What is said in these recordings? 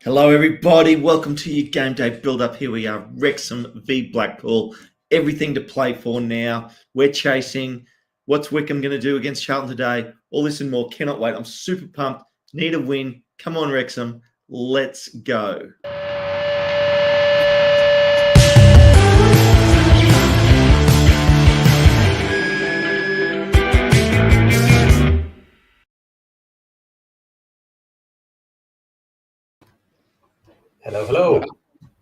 Hello, everybody. Welcome to your game day build-up. Here we are, Wrexham v Blackpool. Everything to play for now. We're chasing. What's Wickham going to do against Charlton today? All this and more. Cannot wait. I'm super pumped. Need a win. Come on, Wrexham. Let's go. Hello, hello.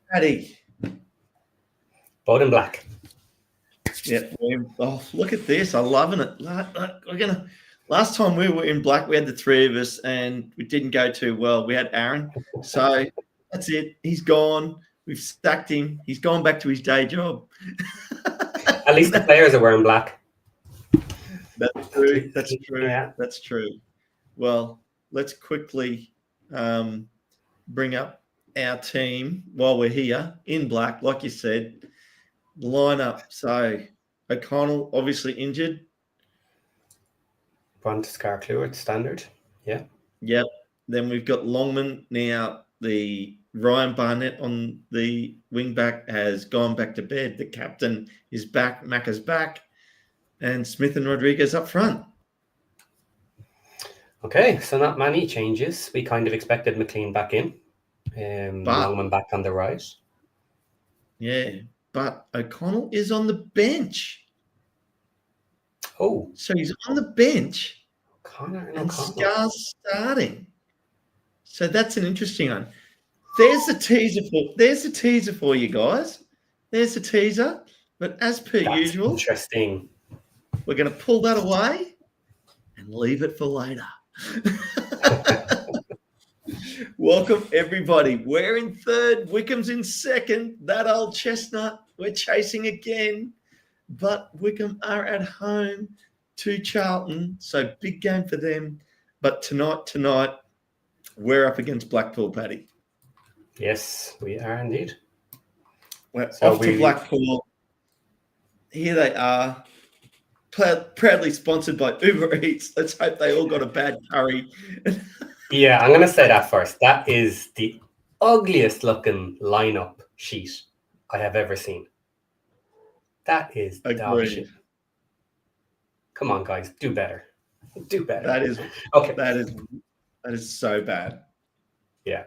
Paddy. Both in black. Yeah. Oh, look at this. I'm loving it. Last time we were in black, we had the three of us, and we didn't go too well. We had Aaron, so that's it. He's gone. We've sacked him. He's gone back to his day job. At least the players are wearing black. That's true. That's true. Yeah. That's true. Well, let's quickly bring up our team while we're here in black. Like you said, lineup. So O'Connell obviously injured. Brunt, Scar-Cluart, standard. Yeah. Yep. Then we've got Longman now. The Ryan Barnett on the wing back has gone back to bed. The captain is back. Macca's back. And Smith and Rodriguez up front. Okay, so not many changes. We kind of expected McLean back in. Longman back on the right. Yeah, but O'Connell is on the bench. Oh. So he's on the bench. Connor and Scar's starting. So that's an interesting one. There's a teaser for you guys. There's a teaser. But as per usual, interesting. We're going to pull that away and leave it for later. Welcome, everybody. We're in third. Wickham's in second. That old chestnut. We're chasing again. But Wickham are at home to Charlton. So big game for them. But tonight, we're up against Blackpool, Paddy. Yes, we are indeed. We're off to Blackpool. Here they are. Proudly sponsored by Uber Eats. Let's hope they all got a bad curry. Yeah, I'm going to say that first. That is the ugliest looking lineup sheet I have ever seen. That is dog shit. Come on, guys, do better. Do better. That is okay. That is so bad. Yeah.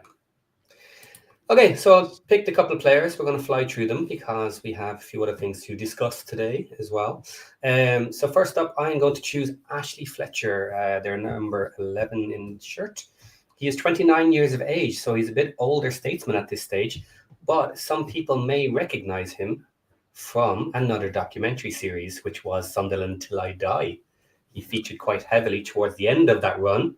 Okay, so I've picked a couple of players. We're going to fly through them because we have a few other things to discuss today as well. So first up, I'm going to choose Ashley Fletcher, their number 11 in shirt. He is 29 years of age, so he's a bit older statesman at this stage, but some people may recognize him from another documentary series, which was Sunderland Till I Die. He featured quite heavily towards the end of that run.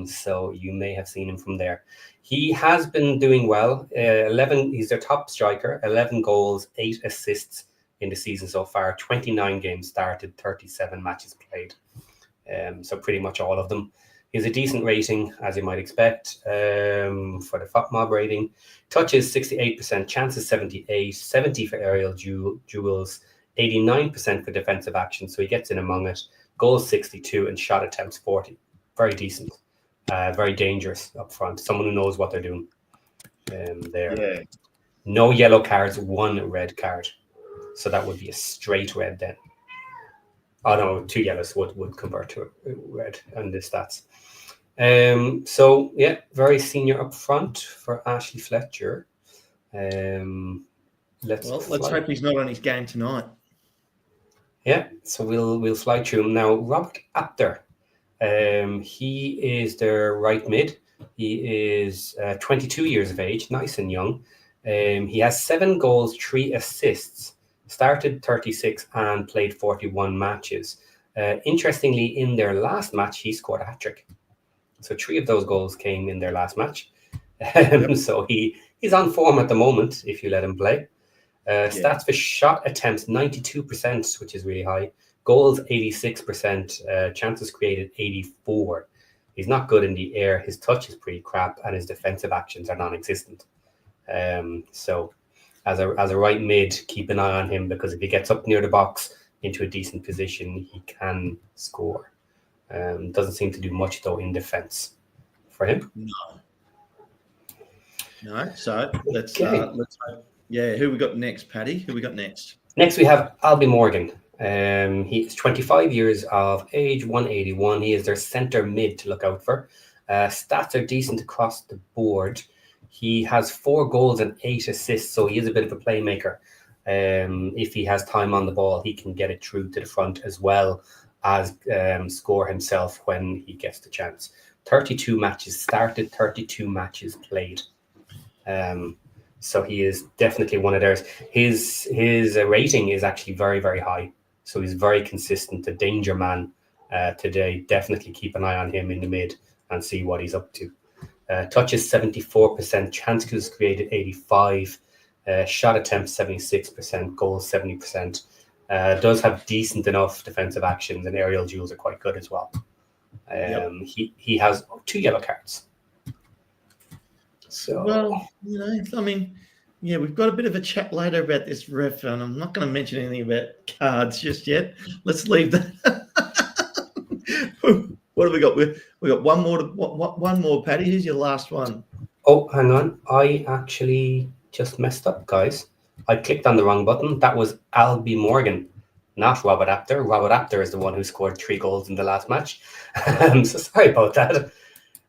So you may have seen him from there. He has been doing well. 11. He's their top striker. 11 goals, 8 assists in the season so far. 29 games started, 37 matches played. So pretty much all of them. He has a decent rating, as you might expect, for the FOTMOB rating. Touches 68%, chances 78, 70 for aerial duels, 89% for defensive action. So he gets in among it. Goals 62 and shot attempts 40. Very decent, very dangerous up front. Someone who knows what they're doing there. Yeah. No yellow cards, 1 red card. So that would be a straight red then. Oh no, 2 yellows would convert to a red on the stats. So yeah, very senior up front for Ashley Fletcher. Let's hope he's not on his game tonight. Yeah, so we'll fly through him now. Robert Apter. He is their right mid. He is 22 years of age, nice and young. He has 7 goals, 3 assists, started 36 and played 41 matches. Interestingly, in their last match, he scored a hat-trick. So 3 of those goals came in their last match. So he's on form at the moment, if you let him play. Stats for shot attempts, 92%, which is really high. Goals, 86%. Chances created, 84. He's not good in the air. His touch is pretty crap, and his defensive actions are non-existent. So as a right mid, keep an eye on him, because if he gets up near the box into a decent position, he can score. Doesn't seem to do much, though, in defense for him. No. No. So let's Okay. hope. Yeah. Who we got next, Paddy? Who we got next? Next, we have Albie Morgan. He is 25 years of age, 181. He is their centre mid to look out for. Stats are decent across the board. He has 4 goals and 8 assists, so he is a bit of a playmaker. If he has time on the ball, he can get it through to the front as well as score himself when he gets the chance. 32 matches started, 32 matches played. So he is definitely one of theirs. His rating is actually very, very high. So he's very consistent, a danger man today. Definitely keep an eye on him in the mid and see what he's up to. Touches 74%, chances created 85, shot attempts 76%, goals 70%. Does have decent enough defensive actions, and aerial duels are quite good as well. He has 2 yellow cards. So, well, I mean, yeah, we've got a bit of a chat later about this ref, and I'm not going to mention anything about cards just yet. Let's leave that. What have we got? We got one more, Paddy. Who's your last one? Oh, hang on. I actually just messed up, guys. I clicked on the wrong button. That was Albie Morgan, not Robert Apter. Robert Apter is the one who scored 3 goals in the last match. So sorry about that.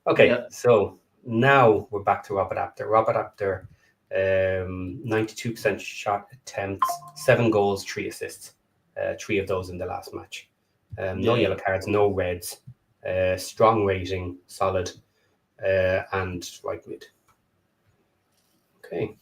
Okay, So now we're back to Robert Apter. Robert Apter, 92% shot attempts, 7 goals, 3 assists. 3 of those in the last match. No yellow cards, no reds. Strong rating, solid, and right mid. Okay.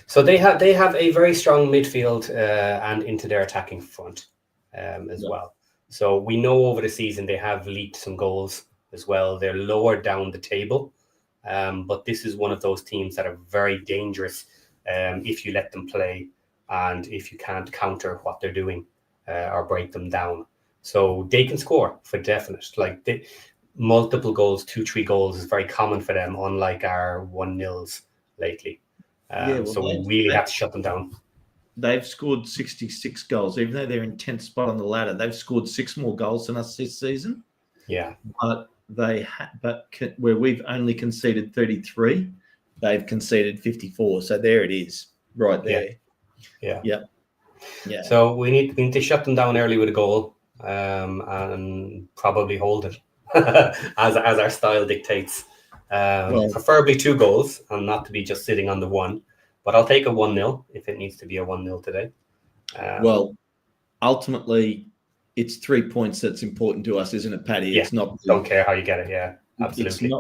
So they have a very strong midfield and into their attacking front as well. So we know over the season they have leaked some goals as well. They're lower down the table, but this is one of those teams that are very dangerous if you let them play and if you can't counter what they're doing or break them down. So they can score for definite. Like multiple goals, 2-3 goals is very common for them, unlike our 1-0s lately. So we really have to shut them down. They've scored 66 goals, even though they're in 10th spot on the ladder. They've scored 6 more goals than us this season. Yeah, but where we've only conceded 33, they've conceded 54. So there it is, right there. Yeah. So we need to shut them down early with a goal, and probably hold it as our style dictates. Preferably 2 goals and not to be just sitting on the 1. But I'll take a 1-0 if it needs to be a 1-0 today. Ultimately, it's 3 points that's important to us, isn't it, Paddy? Yeah, it's not. Don't care how you get it. Yeah, absolutely.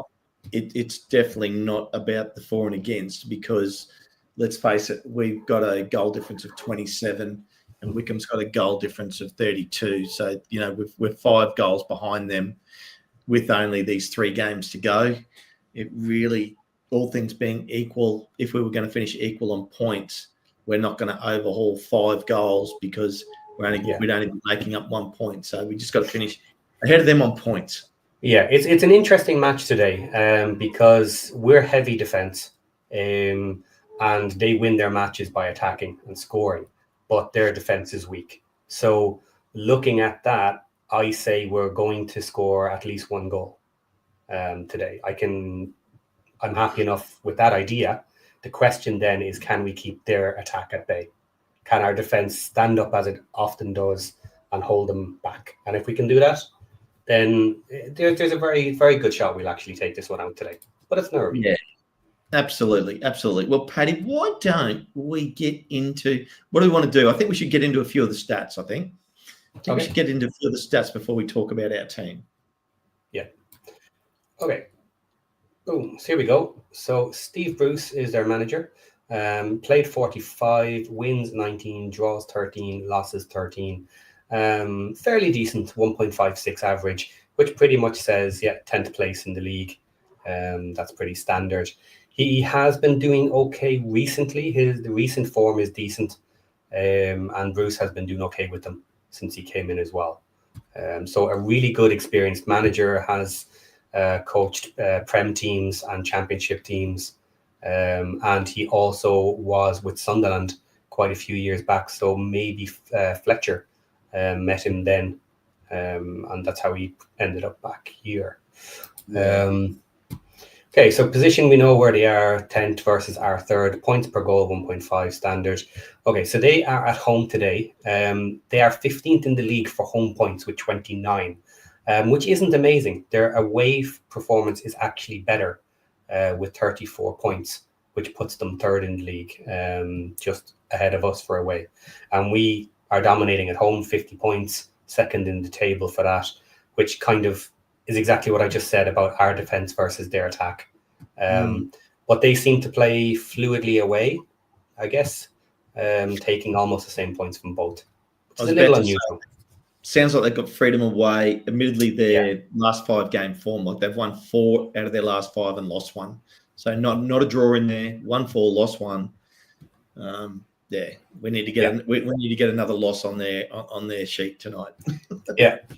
It's definitely not about the for and against, because let's face it, we've got a goal difference of 27, and Wycombe's got a goal difference of 32. So we're 5 goals behind them with only these 3 games to go. It really, all things being equal, if we were going to finish equal on points, we're not going to overhaul 5 goals because we'd only be making up 1 point. So we just got to finish ahead of them on points. Yeah, it's an interesting match today because we're heavy defense and they win their matches by attacking and scoring, but their defense is weak. So looking at that, I say we're going to score at least 1 goal today. I'm happy enough with that idea. The question then is, can we keep their attack at bay? Can our defense stand up as it often does and hold them back? And if we can do that, then there's a very, very good shot we'll actually take this one out today. But it's nervy. Yeah, absolutely. Well, Paddy, why don't we get into what do we want to do? I think we should get into a few of the stats, I think we should get into a few of the stats before we talk about our team. Yeah. Okay. Boom. So here we go. So Steve Bruce is their manager. Played 45, wins 19, draws 13, losses 13. Fairly decent 1.56 average, which pretty much says 10th place in the league. That's pretty standard. He has been doing okay recently. The recent form is decent, and Bruce has been doing okay with them since he came in as well. So a really good experienced manager, has coached Prem teams and Championship teams, and he also was with Sunderland quite a few years back. So maybe Fletcher met him then, and that's how he ended up back here. Okay, so position, we know where they are, 10th versus our third, points per goal, 1.5 standard. Okay, so they are at home today. They are 15th in the league for home points with 29, which isn't amazing. Their away performance is actually better with 34 points, which puts them third in the league, just ahead of us for away. And we are dominating at home, 50 points, second in the table for that, which kind of is exactly what I just said about our defense versus their attack. But they seem to play fluidly away, I guess, taking almost the same points from both, which is a little unusual. Sounds like they've got freedom away. Admittedly, their last 5 game form, like they've won 4 out of their last 5 and lost 1. So not a draw in there. 1-4, lost 1. We need to get we need to get another loss on their sheet tonight.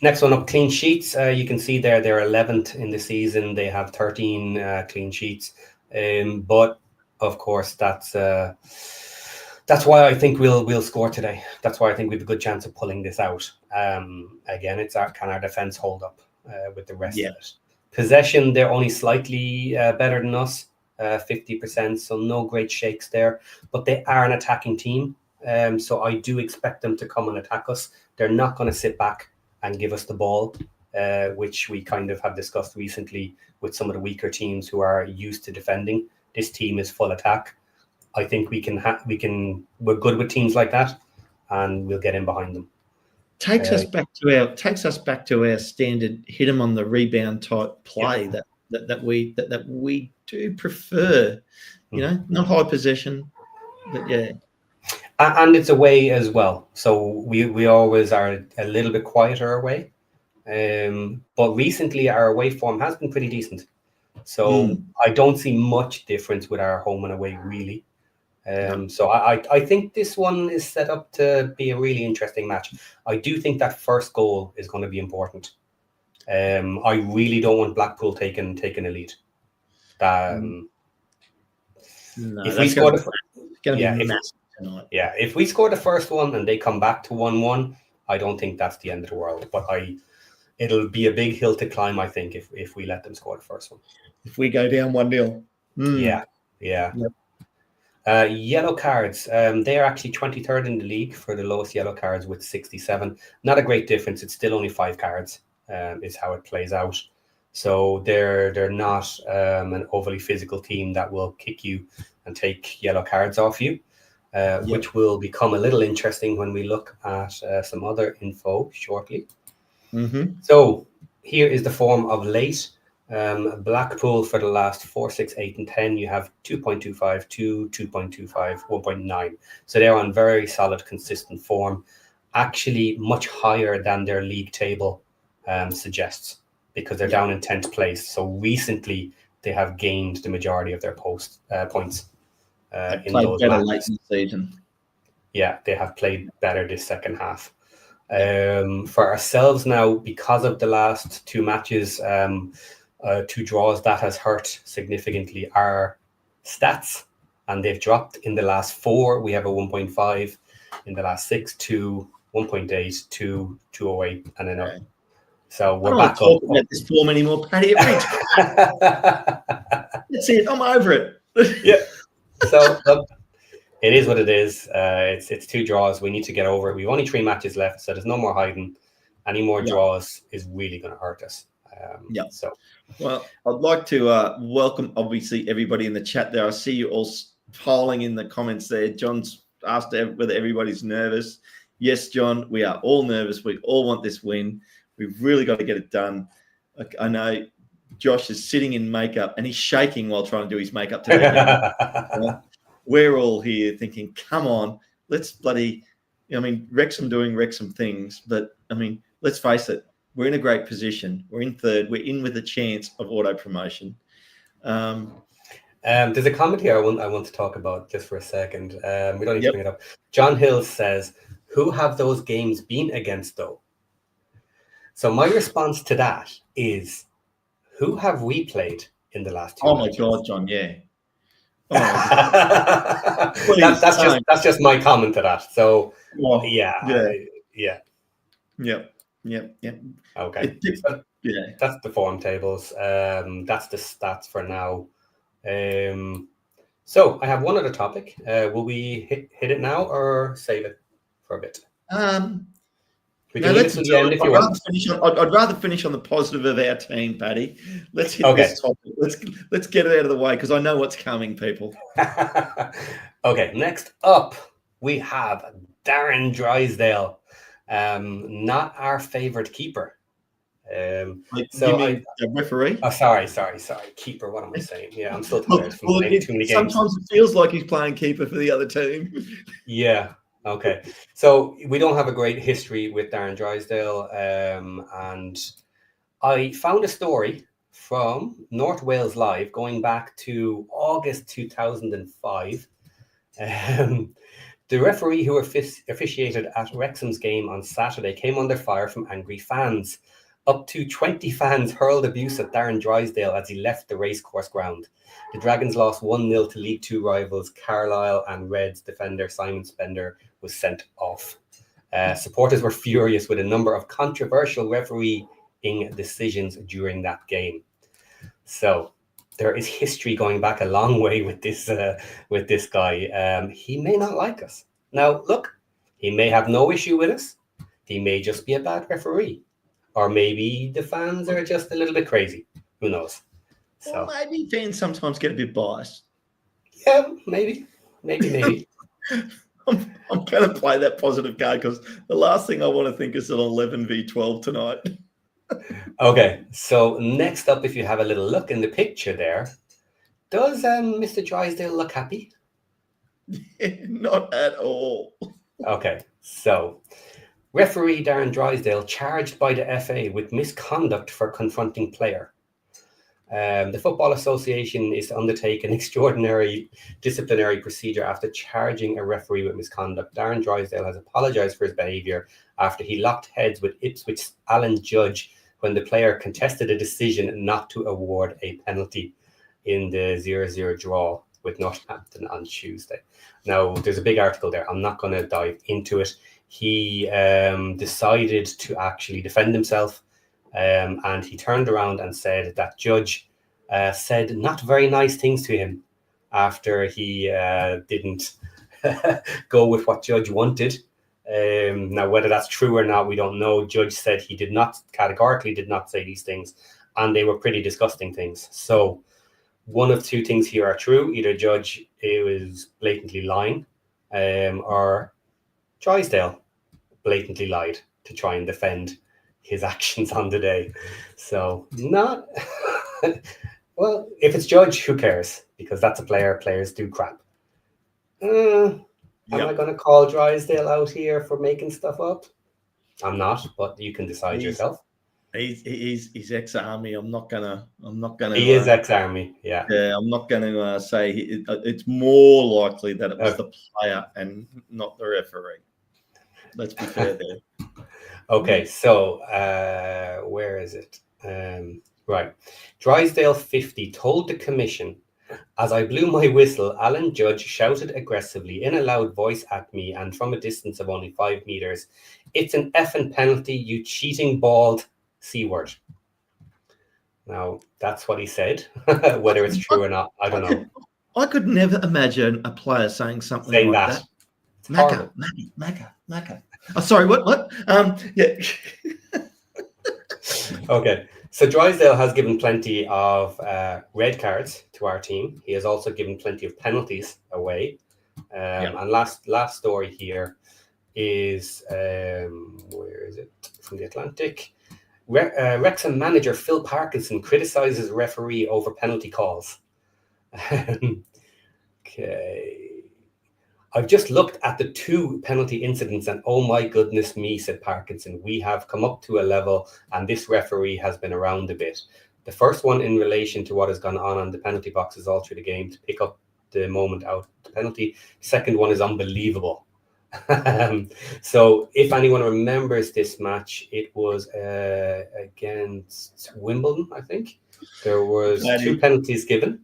Next one up, clean sheets. You can see there they're 11th in the season. They have 13 clean sheets, but of course that's why I think we'll score today. That's why I think we have a good chance of pulling this out. Again, it's can our defense hold up with the rest of it. Possession, they're only slightly better than us. 50%, so no great shakes there, but they are an attacking team, so I do expect them to come and attack us. They're not going to sit back and give us the ball, which we kind of have discussed recently with some of the weaker teams who are used to defending. This team is full attack. I think we're good with teams like that, and we'll get in behind them. Takes us back to our standard hit them on the rebound type play that we do prefer, not high possession, but and it's away as well, so we always are a little bit quieter away, but recently our away form has been pretty decent, so I don't see much difference with our home and away really. So I think this one is set up to be a really interesting match. I do think that first goal is going to be important. I really don't want Blackpool taking a lead. If we score if we score the first one and they come back to 1-1, I don't think that's the end of the world. But it'll be a big hill to climb, I think, if we let them score the first one. If we go down 1-0. Yellow cards. They are actually 23rd in the league for the lowest yellow cards with 67. Not a great difference. It's still only 5 cards. Is how it plays out. So they're not an overly physical team that will kick you and take yellow cards off you, which will become a little interesting when we look at some other info shortly. So here is the form of late. Blackpool for the last 4, 6, 8, and 10, you have 2.25, 2, 2.25, 1.9. So they're on very solid, consistent form, actually much higher than their league table suggests, because they're down in 10th place. So recently they have gained the majority of their points in those matches. Late in the season. Yeah, they have played better this second half. For ourselves now, because of the last 2 matches, 2 draws, that has hurt significantly our stats, and they've dropped in the last 4. We have a 1.5 in the last 6, 2, 1.8, 2, 208, and then up. So we're back up. Talk about this form anymore, Paddy. That's it. I'm over it. So it is what it is. It's 2 draws. We need to get over it. We've only 3 matches left, so there's no more hiding. Any more draws is really going to hurt us. Well, I'd like to welcome, obviously, everybody in the chat there. I see you all piling in the comments there. John's asked whether everybody's nervous. Yes, John, we are all nervous. We all want this win. We've really got to get it done. I know Josh is sitting in makeup and he's shaking while trying to do his makeup today. We're all here thinking, come on, let's Wrexham doing Wrexham things. But, let's face it, we're in a great position. We're in third. We're in with a chance of auto promotion. There's a comment here I want to talk about just for a second. We don't need to bring it up. John Hill says, who have those games been against, though? So my response to that is, who have we played in the last 2 matches? My God, John, yeah. That's just my comment to that. So, Yep. Okay. Yeah. That's the form tables. That's the stats for now. So I have one other topic. Will we hit it now or save it for a bit? We No, can leave it let's to do the end it. if you want. I'd rather finish on the positive of our team, Paddy. Let's hit Okay. this topic. Let's get it out of the way because I know what's coming, people. Okay, next up we have Darren Drysdale. Not our favorite keeper. You mean the referee? Oh, sorry. Keeper, what am I saying? Yeah, I'm still tired from playing too many games. Sometimes it feels like he's playing keeper for the other team. Yeah. Okay. So we don't have a great history with Darren Drysdale. And I found a story from North Wales Live going back to August 2005. The referee who officiated at Wrexham's game on Saturday came under fire from angry fans. Up to 20 fans hurled abuse at Darren Drysdale as he left the racecourse ground. The Dragons lost 1-0 to League Two rivals Carlisle, and Reds defender Simon Spender was sent off. Supporters were furious with a number of controversial refereeing decisions during that game. So there is history going back a long way with this guy. He may not like us. Now, look, he may have no issue with us. He may just be a bad referee. Or maybe the fans are just a little bit crazy. Who knows? So well, maybe fans sometimes get a bit biased. Yeah, maybe. I'm going to play that positive card because the last thing I want to think is an 11v12 tonight. Okay, so next up, if you have a little look in the picture there, does Mr. Drysdale look happy? Not at all. Okay, so referee Darren Drysdale charged by the FA with misconduct for confronting player. The Football Association is to undertake an extraordinary disciplinary procedure after charging a referee with misconduct. Darren Drysdale has apologised for his behaviour after he locked heads with Ipswich Alan Judge when the player contested a decision not to award a penalty in the 0-0 draw with Northampton on Tuesday. Now, there's a big article there. I'm not going to dive into it. He decided to actually defend himself, and he turned around and said that Judge said not very nice things to him after he didn't go with what Judge wanted. Now, whether that's true or not, we don't know. Judge said he categorically did not say these things, and they were pretty disgusting things. So one of two things here are true. Either Judge was blatantly lying, or Drysdale blatantly lied to try and defend his actions on the day. So not... Well, if it's Judge, who cares? Because that's a player. Players do crap. Am I going to call Drysdale out here for making stuff up? I'm not, but you can decide yourself. He's ex-army. I'm not gonna. He is ex-army. Yeah. Yeah, I'm not going to say it's more likely that it was the player and not the referee. Let's be fair there. Okay, so where is it? Right. Drysdale 50 told the commission, as I blew my whistle, Alan Judge shouted aggressively in a loud voice at me and from a distance of only 5 meters, "It's an effing penalty, you cheating bald C-word." Now, that's what he said. Whether it's true or not, I don't know. I could never imagine a player saying something like that. Macca. Oh, sorry, what? Yeah. Okay. So Drysdale has given plenty of red cards to our team. He has also given plenty of penalties away. And last story here is, where is it? From the Atlantic. Wrexham manager Phil Parkinson criticises referee over penalty calls. Okay. I've just looked at the 2 penalty incidents and oh my goodness me, said Parkinson, we have come up to a level and this referee has been around a bit. The first one in relation to what has gone on the penalty boxes all through the game to pick up the moment out the penalty. The second one is unbelievable. So if anyone remembers this match, it was against Wimbledon, I think. There was 2 penalties given.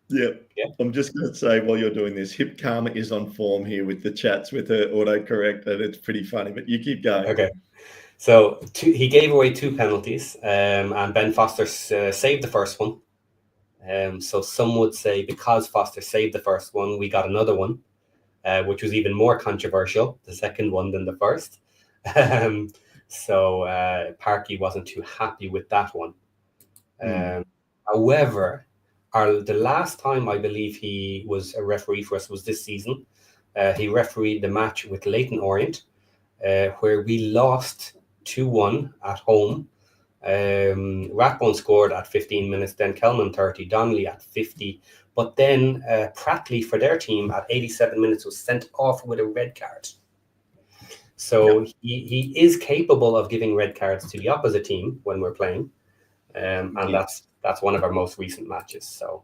Yeah. I'm just going to say while you're doing this, Hip Karma is on form here with the chats with her autocorrect, and it's pretty funny, but you keep going. Okay. So he gave away 2 penalties, and Ben Foster saved the first one. So some would say because Foster saved the first one, we got another one, which was even more controversial, the second one than the first. So Parky wasn't too happy with that one. However, the last time I believe he was a referee for us was this season. He refereed the match with Leyton Orient, where we lost 2-1 at home. Rathbone scored at 15 minutes, then Kelman 30, Donnelly at 50. But then Prattley for their team at 87 minutes was sent off with a red card. So he is capable of giving red cards to the opposite team when we're playing. And that's one of our most recent matches. So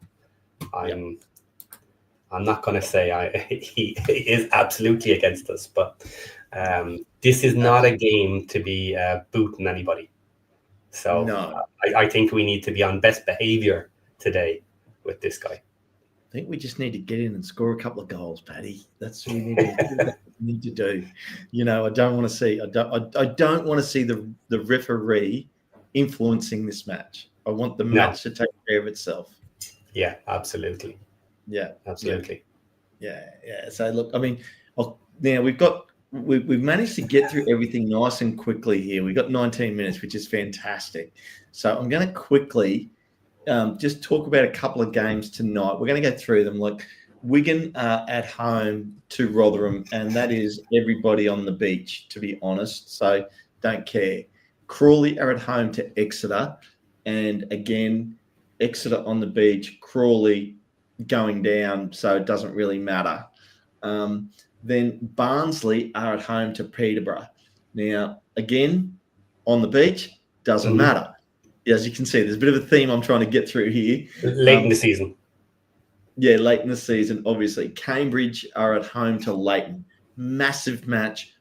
I'm not going to say he is absolutely against us, but this is not a game to be booting anybody. So No. I think we need to be on best behavior today with this guy. I think we just need to get in and score a couple of goals, Paddy. That's what we need to do. You know, I don't want to see the referee influencing this match. I want the match to take care of itself. Yeah, absolutely. Yeah, absolutely. Yeah. So look, I mean, now we've managed to get through everything nice and quickly here. We've got 19 minutes, which is fantastic. So I'm going to quickly just talk about a couple of games tonight. We're going to go through them. Like Wigan are at home to Rotherham, and that is everybody on the beach, to be honest. So don't care. Crawley are at home to Exeter, and again, Exeter on the beach, Crawley going down, so it doesn't really matter. Then Barnsley are at home to Peterborough. Now, again, on the beach, doesn't matter. As you can see, there's a bit of a theme I'm trying to get through here. Late in the season. Yeah, late in the season, obviously. Cambridge are at home to Leighton. Massive match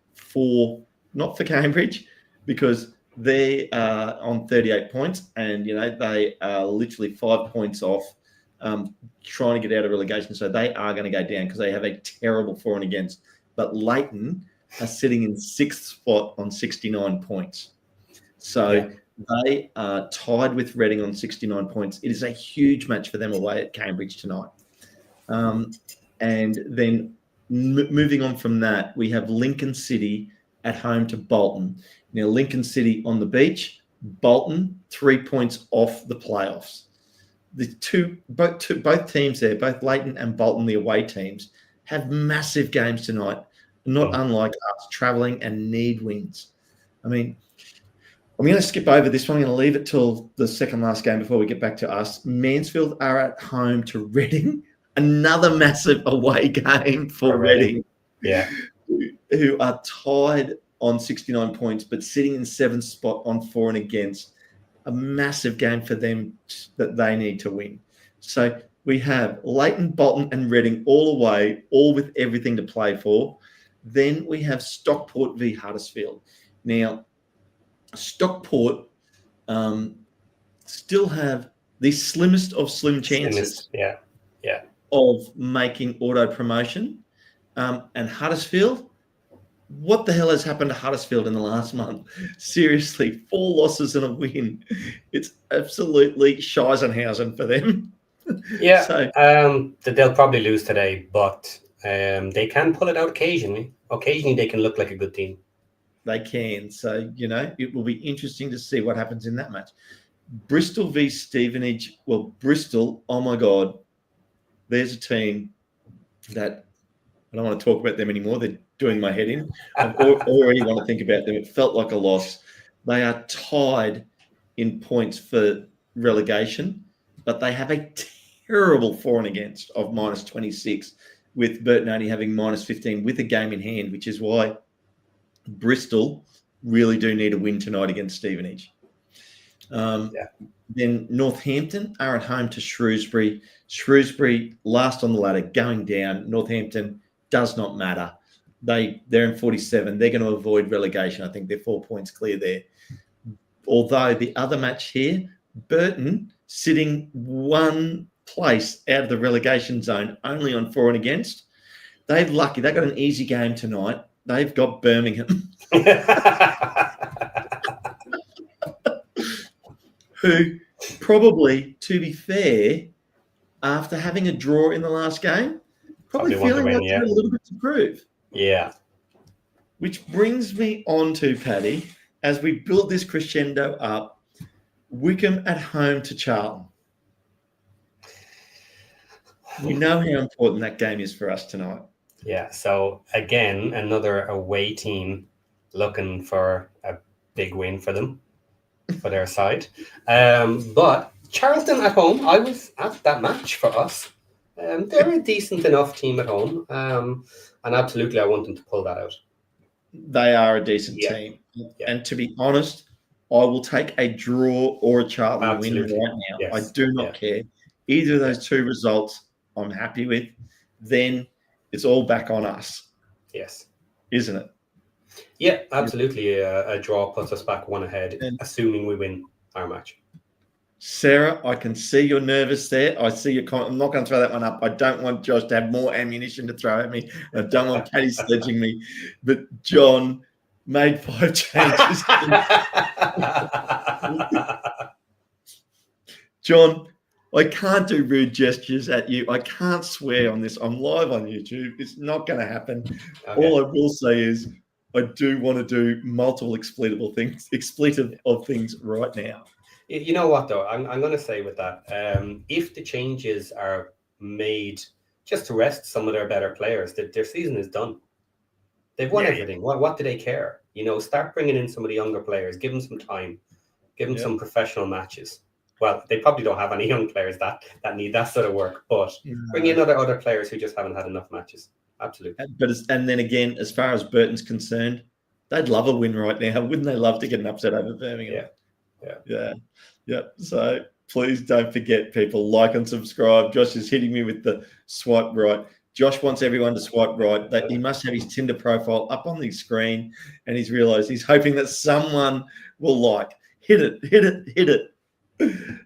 not for Cambridge, because they are on 38 points, and, you know, they are literally 5 points off trying to get out of relegation. So they are going to go down because they have a terrible for and against. But Leighton are sitting in 6th spot on 69 points. So they are tied with Reading on 69 points. It is a huge match for them away at Cambridge tonight. And then moving on from that, we have Lincoln City at home to Bolton. Now, Lincoln City on the beach, Bolton 3 points off the playoffs. Both teams there, both Leighton and Bolton, the away teams, have massive games tonight, not unlike us, travelling and need wins. I mean, I'm going to skip over this one. I'm going to leave it till the second last game before we get back to us. Mansfield are at home to Reading. Another massive away game for Reading. Yeah. Who are tied on 69 points, but sitting in 7th spot on for and against. A massive game for them that they need to win. So we have Leighton, Bolton and Reading all away, all with everything to play for. Then we have Stockport v Huddersfield. Now, Stockport still have the slimmest of slim chances of making auto promotion. And Huddersfield, what the hell has happened to Huddersfield in the last month? Seriously, 4 losses and a win. It's absolutely Scheisenhausen for them. Yeah, so, they'll probably lose today, but they can pull it out occasionally. Occasionally, they can look like a good team. They can. So, you know, it will be interesting to see what happens in that match. Bristol v Stevenage. Well, Bristol, oh my God, there's a team that I don't want to talk about them anymore. They're doing my head in. I already want to think about them. It felt like a loss. They are tied in points for relegation, but they have a terrible for and against of -26, with Burton only having -15 with a game in hand, which is why Bristol really do need a win tonight against Stevenage. Then Northampton are at home to Shrewsbury. Shrewsbury, last on the ladder, going down. Northampton does not matter. They're in 47. They're going to avoid relegation. I think they're 4 points clear there. Although the other match here, Burton sitting 1 place out of the relegation zone, only on for and against. They're lucky. They got an easy game tonight. They've got Birmingham. who probably, to be fair, after having a draw in the last game, probably want to feeling win, like they had a little bit to prove. Yeah. Which brings me on to, Paddy, as we build this crescendo up, Wickham at home to Charlton. We know how important that game is for us tonight. Yeah. So again, another away team looking for a big win for them, for their side. But Charlton at home, I was at that match for us. They're a decent enough team at home. And absolutely, I want them to pull that out. They are a decent team. Yeah. And to be honest, I will take a draw or a Charlton win right now. Yes. I do not care. Either of those two results, I'm happy with. Then it's all back on us. Yes. Isn't it? Yeah, absolutely. A draw puts us back one ahead, assuming we win our match. Sarah, I can see you're nervous there. I see your comment. I'm not going to throw that one up. I don't want Josh to have more ammunition to throw at me. I don't want Paddy sledging me. But John made 5 changes. John, I can't do rude gestures at you. I can't swear on this. I'm live on YouTube. It's not going to happen. Okay. All I will say is I do want to do multiple expletive things right now. You know what, though? I'm going to say with that, if the changes are made just to rest some of their better players, their season is done. They've won everything. What do they care? Start bringing in some of the younger players. Give them some time. Give them some professional matches. Well, they probably don't have any young players that need that sort of work, but bring in other players who just haven't had enough matches. Absolutely. And then again, as far as Burton's concerned, they'd love a win right now. Wouldn't they love to get an upset over Birmingham? Yeah. So please don't forget, people, like and subscribe. Josh is hitting me with the swipe right. Josh wants everyone to swipe right. That he must have his Tinder profile up on the screen, and he's realised he's hoping that someone will like. Hit it.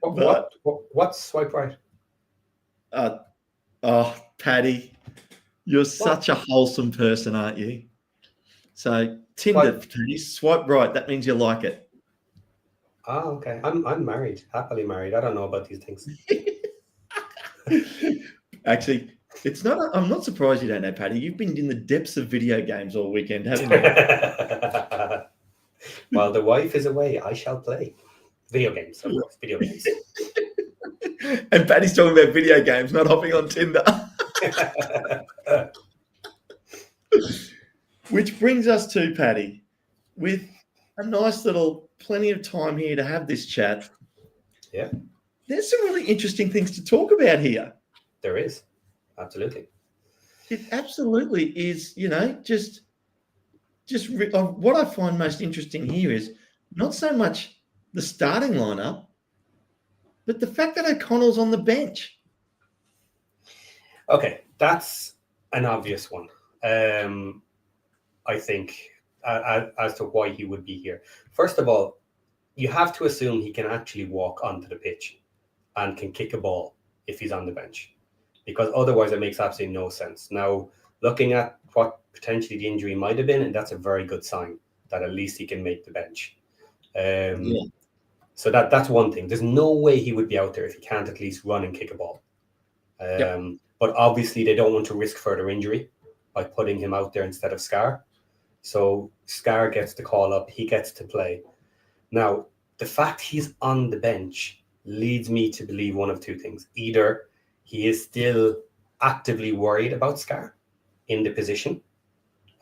What's swipe right? Paddy, you're such a wholesome person, aren't you? So Tinder, Paddy, swipe right. That means you like it. Oh, okay. I'm married, happily married. I don't know about these things. Actually, it's not. I'm not surprised you don't know, Paddy. You've been in the depths of video games all weekend, haven't you? While the wife is away, I shall play video games. Of course, video games. And Paddy's talking about video games, not hopping on Tinder. Which brings us to Paddy with a nice little plenty of time here to have this chat. Yeah. There's some really interesting things to talk about here. There is. Absolutely. It absolutely is, just what I find most interesting here is not so much the starting lineup, but the fact that O'Connell's on the bench. Okay, that's an obvious one. I think as to why he would be here. First of all, you have to assume he can actually walk onto the pitch and can kick a ball if he's on the bench, because otherwise it makes absolutely no sense. Now, looking at what potentially the injury might have been, and that's a very good sign that at least he can make the bench. So that's one thing. There's no way he would be out there if he can't at least run and kick a ball. But obviously they don't want to risk further injury by putting him out there instead of Scar. So Scar gets the call up, he gets to play. Now, the fact he's on the bench leads me to believe one of two things. Either he is still actively worried about Scar in the position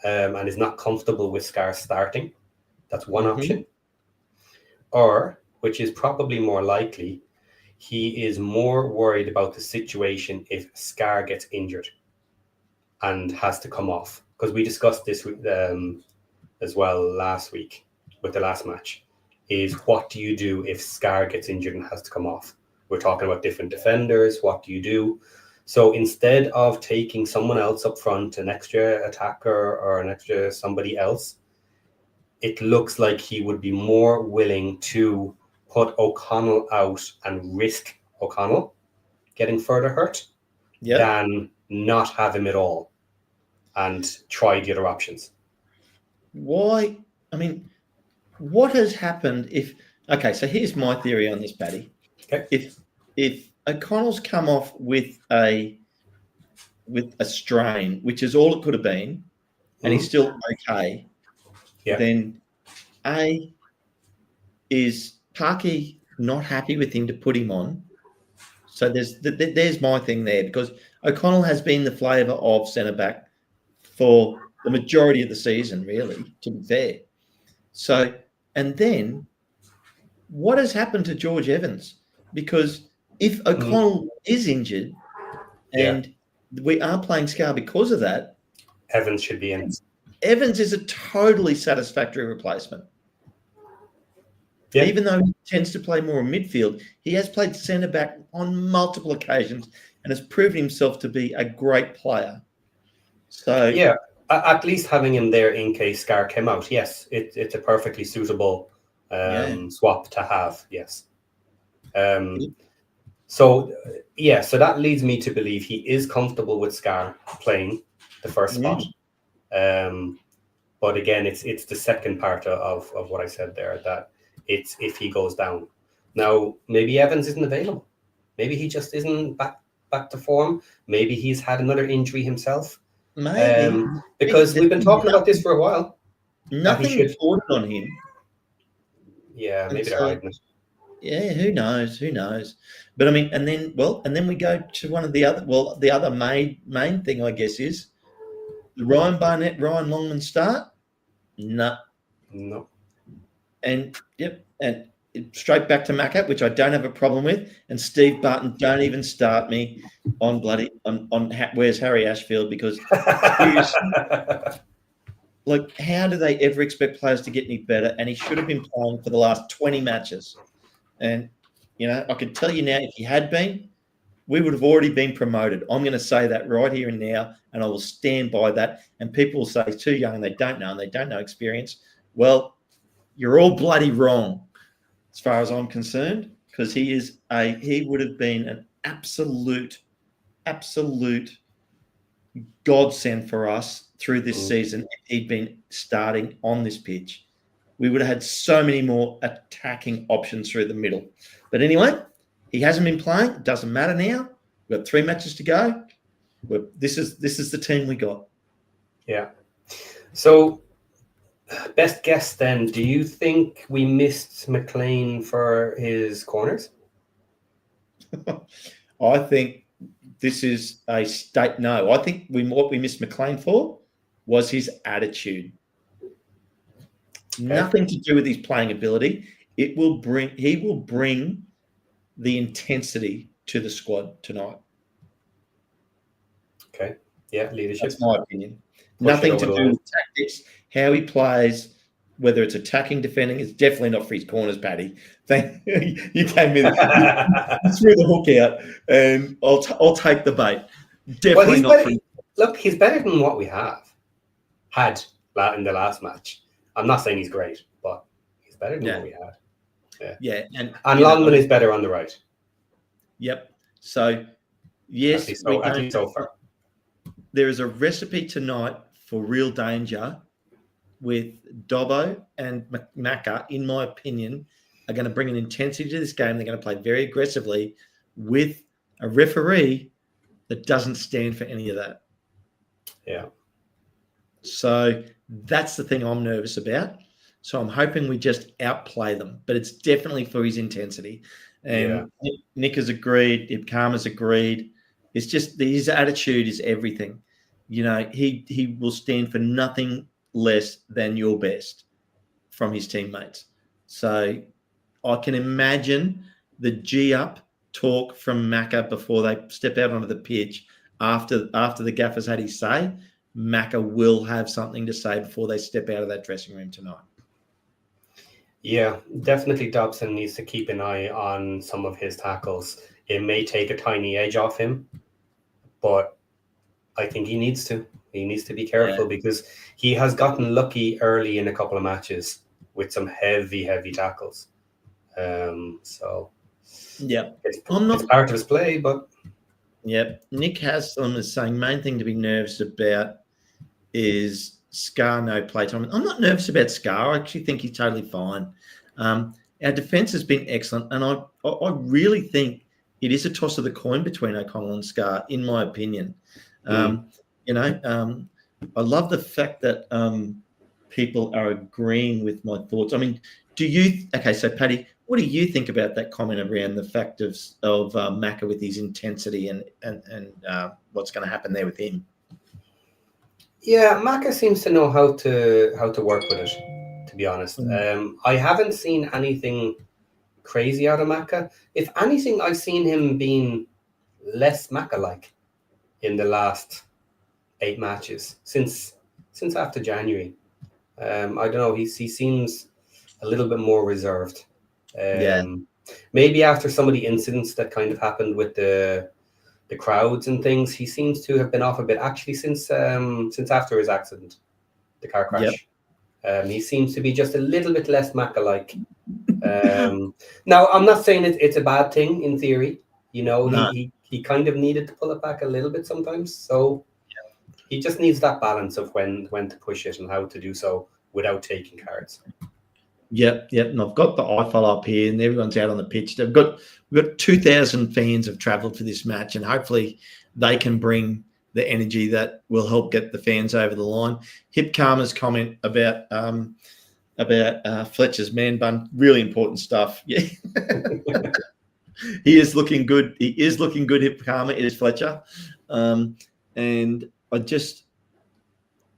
and is not comfortable with Scar starting. That's one option. Or, which is probably more likely, he is more worried about the situation if Scar gets injured and has to come off. Because we discussed this as well last week with the last match, is what do you do if Scar gets injured and has to come off? We're talking about different defenders. What do you do? So instead of taking someone else up front, an extra attacker or an extra somebody else, it looks like he would be more willing to put O'Connell out and risk O'Connell getting further hurt than not have him at all and try the other options. Why? I mean, what has happened if Okay, so here's my theory on this, Paddy. Okay. If O'Connell's come off with a strain, which is all it could have been, and he's still okay, Yeah. then is Parky not happy with him to put him on? So there's my thing there, because O'Connell has been the flavour of centre back for the majority of the season, really, to be fair. So, and then what has happened to George Evans? Because if O'Connell is injured and we are playing Scar because of that, Evans should be in. Evans is a totally satisfactory replacement. Yeah. Even though he tends to play more in midfield, he has played centre back on multiple occasions and has proven himself to be a great player. So yeah, at least having him there in case Scar came out. Yes, it's a perfectly suitable swap to have. Yes. So that leads me to believe he is comfortable with Scar playing the first spot. But again, it's the second part of what I said there, that it's if he goes down. Now, maybe Evans isn't available. Maybe he just isn't back to form. Maybe he's had another injury himself. maybe because we've been talking about this for a while. Nothing reported on him. Yeah, maybe they're hiding it. Yeah, who knows? Who knows? But I mean, and then we go to one of the other. Well, the other main thing, I guess, is the Ryan Barnett, Ryan Longman start. No. And and straight back to Macca, which I don't have a problem with. And Steve Barton, don't even start me on where's Harry Ashfield, because like, how do they ever expect players to get any better? And he should have been playing for the last 20 matches. And, I can tell you now, if he had been, we would have already been promoted. I'm going to say that right here and now, and I will stand by that. And people will say he's too young and they don't know, experience. Well, you're all bloody wrong as far as I'm concerned, because he would have been an absolute godsend for us through this season if he'd been starting on this pitch. We would have had so many more attacking options through the middle. But anyway, he hasn't been playing. It doesn't matter now. We've got 3 matches to go. This is the team we got. Yeah. So, best guess then, do you think we missed McLean for his corners? I think this is a state. No, I think what we missed McLean for was his attitude. Okay. Nothing to do with his playing ability. He will bring the intensity to the squad tonight. Okay. Yeah, leadership. That's my opinion. Nothing to do with tactics, how he plays, whether it's attacking, defending. It's definitely not for his corners, Paddy. You came in, you threw the hook out, and I'll take the bait. Definitely not. Look, he's better than what we had in the last match. I'm not saying he's great, but he's better than what we had. Yeah. And Longman is better on the right. Yep. So, yes, at least so far. There is a recipe tonight for real danger with Dobbo and Macca, in my opinion, are going to bring an intensity to this game. They're going to play very aggressively with a referee that doesn't stand for any of that. Yeah. So that's the thing I'm nervous about. So I'm hoping we just outplay them, but it's definitely for his intensity. And Nick has agreed. Ibkama's agreed. It's just his attitude is everything. He will stand for nothing less than your best from his teammates. So I can imagine the G-up talk from Macca before they step out onto the pitch after the gaffer's had his say. Macca will have something to say before they step out of that dressing room tonight. Yeah, definitely Dobson needs to keep an eye on some of his tackles. It may take a tiny edge off him, but I think he needs to. He needs to be careful because he has gotten lucky early in a couple of matches with some heavy tackles. It's part of his play, but Nick Haslam is saying main thing to be nervous about is Scar no play time. I'm not nervous about Scar. I actually think he's totally fine. Our defence has been excellent, and I really think it is a toss of the coin between O'Connell and Scar, in my opinion. I love the fact that people are agreeing with my thoughts. I mean, so Paddy, what do you think about that comment around the fact of Macca with his intensity and what's going to happen there with him? Yeah, Macca seems to know how to work with it, to be honest. I haven't seen anything crazy out of Macca. If anything, I've seen him being less Macca-like in the last 8 matches since after January. I don't know. He seems a little bit more reserved. Maybe after some of the incidents that kind of happened with the crowds and things, he seems to have been off a bit. Actually, since after his accident, the car crash, he seems to be just a little bit less Macca-like. Now, I'm not saying it's a bad thing in theory. He kind of needed to pull it back a little bit sometimes. So he just needs that balance of when to push it and how to do so without taking cards. Yep. And I've got the iFile up here, and everyone's out on the pitch. We've got 2,000 fans have travelled for this match, and hopefully they can bring the energy that will help get the fans over the line. Hip Karma's comment about Fletcher's man bun, really important stuff. Yeah, he is looking good. He is looking good. Hip Karma, it is Fletcher, and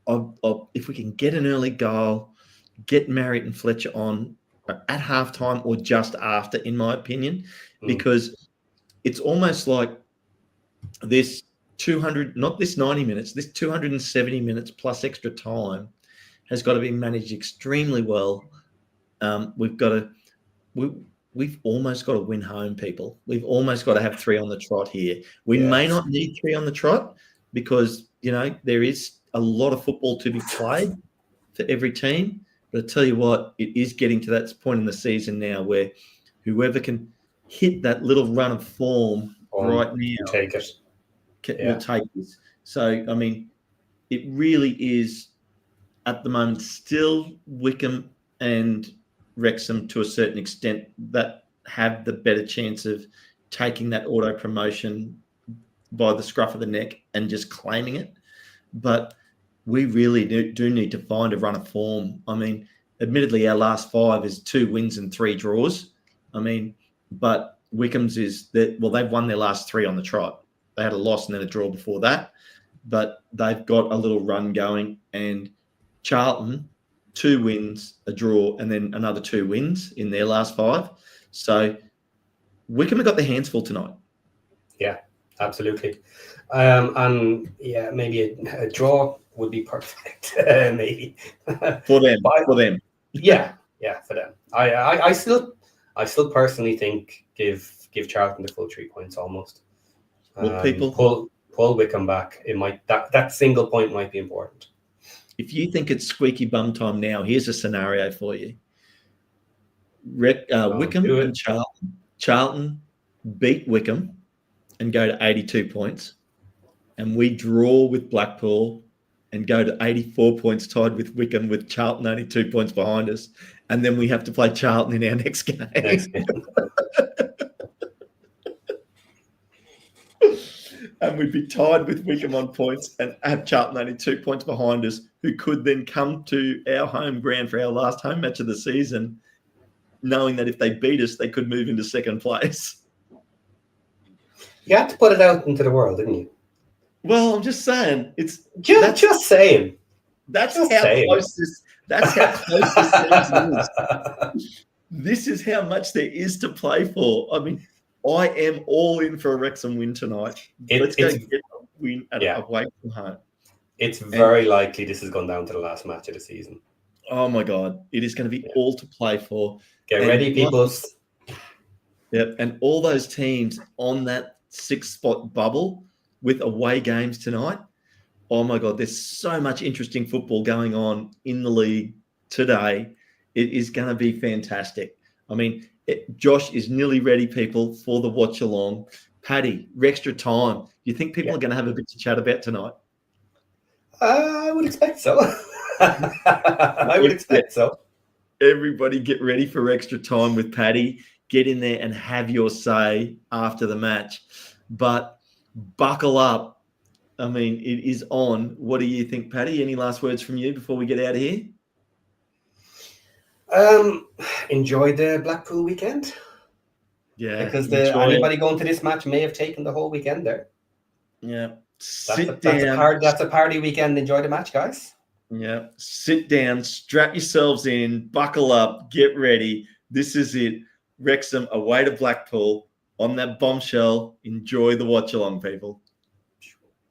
if we can get an early goal, get Marriott and Fletcher on at halftime or just after, in my opinion, because it's almost like this 200, not this 90 minutes, this 270 minutes plus extra time has got to be managed extremely well. We've almost got to win home, people. We've almost got to have 3 on the trot here. We may not need 3 on the trot because, there is a lot of football to be played for every team. But I tell you what, it is getting to that point in the season now where whoever can hit that little run of form right now will take this. So, I mean, it really is at the moment still Wickham and Wrexham to a certain extent that have the better chance of taking that auto promotion by the scruff of the neck and just claiming it. But we really do need to find a run of form. I mean, admittedly, our last 5 is 2 wins and 3 draws. I mean, but Wickham's they've won their last 3 on the trot. They had a loss and then a draw before that, but they've got a little run going. And Charlton, 2 wins, a draw, and then another 2 wins in their last 5. So Wickham have got their hands full tonight. Yeah, absolutely. Maybe a draw would be perfect. Maybe for them. Yeah, for them. I still personally think give Charlton the full 3 points almost. Well, people pull Wickham back. It might that single point might be important. If you think it's squeaky bum time now, here's a scenario for you. Wickham and Charlton beat Wickham and go to 82 points, and we draw with Blackpool and go to 84 points tied with Wickham, with Charlton only 2 points behind us, and then we have to play Charlton in our next game. And we'd be tied with Wickham on points and have Charlton only 2 points behind us, who could then come to our home ground for our last home match of the season, knowing that if they beat us, they could move into second place. You had to put it out into the world, didn't you? Well, I'm just saying, it's just saying. That's how close this season is. This is how much there is to play for. I mean, I am all in for a Wrexham win tonight. Let's go get a win away from home. It's very likely this has gone down to the last match of the season. Oh my God, it is going to be all to play for. Get ready, peoples. Yep, and all those teams on that 6-spot bubble with away games tonight. Oh my God, there's so much interesting football going on in the league today. It is going to be fantastic. I mean, Josh is nearly ready, people, for the watch along. Paddy, extra time. Do you think people are going to have a bit to chat about tonight? I would expect so. I would expect so. Everybody get ready for extra time with Paddy. Get in there and have your say after the match. But buckle up. I mean, it is on. What do you think, Paddy? Any last words from you before we get out of here? Enjoy the Blackpool weekend. Yeah. Because anybody going to this match may have taken the whole weekend there. Yeah. That's a party weekend. Enjoy the match, guys. Yeah. Sit down, strap yourselves in, buckle up, get ready. This is it. Wrexham away to Blackpool on that bombshell. Enjoy the watch along, people.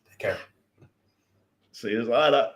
Take care. See you later.